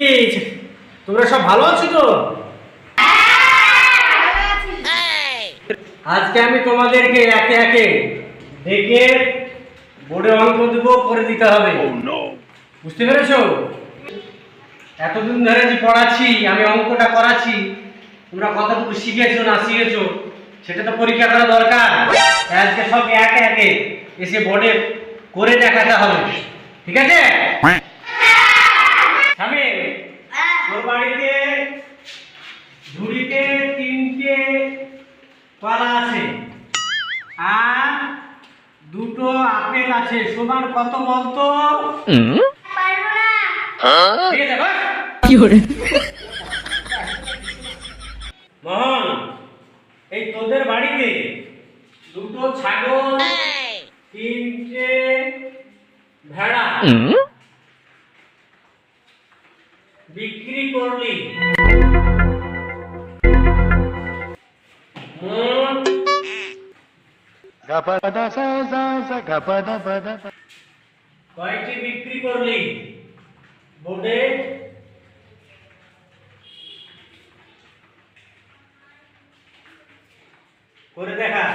এই যে, তোমরা সব ভালো আছো তো? আজকে আমি তোমাদেরকে একে একে দেখে বোর্ডে অঙ্ক দেব, করে দিতে হবে। বুঝতে পেরেছো? এতদিন ধরে যে পড়াচ্ছি, আমি অঙ্কটা করাচ্ছি, তোমরা কতটুকু শিখেছো না শিখেছো সেটা তো পরীক্ষা করা দরকার। আজকে সব একে একে এসে বোর্ডে করে দেখাতে হবে, ঠিক আছে? স্বামী, তোর বাড়িতে ঝুড়িতে 3টে কলা আছে আর 2টো আপেল আছে, সমান কত বলতো? পারবো না। ঠিক আছে বস। কি করে? মোহন, এই তোদের বাড়িতে 2টো ছাগল, 3টে ভেড়া বিক্রি করলি, মোট কয়টি বিক্রি করলি? বোর্ডে করে দেখা।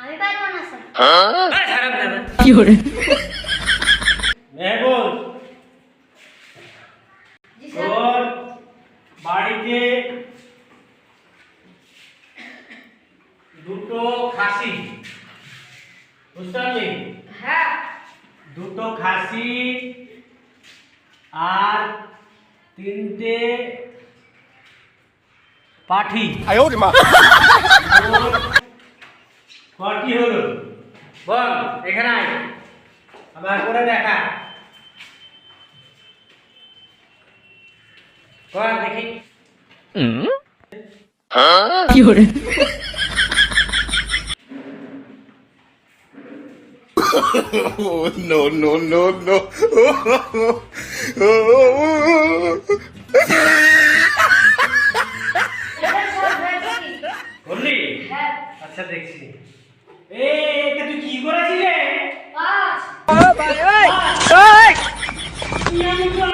আমি পারবো না স্যার। কি করে? মেহবুব, জি স্যার। তোর বাড়িতে 2টো খাসি, বুঝতে পারলি? হ্যাঁ। 2টো খাসি আর 3টে পাঠি। কটি হলো বল, এখানে আয়, আবার করে দেখা। কর দেখি। কি করে? Oh, no, no, no, no. এটা স্যার দেখছি। করলি? হ্যাঁ। আচ্ছা দেখছি। এটা তুই কি করেছিস রে? 5 কি আমি তো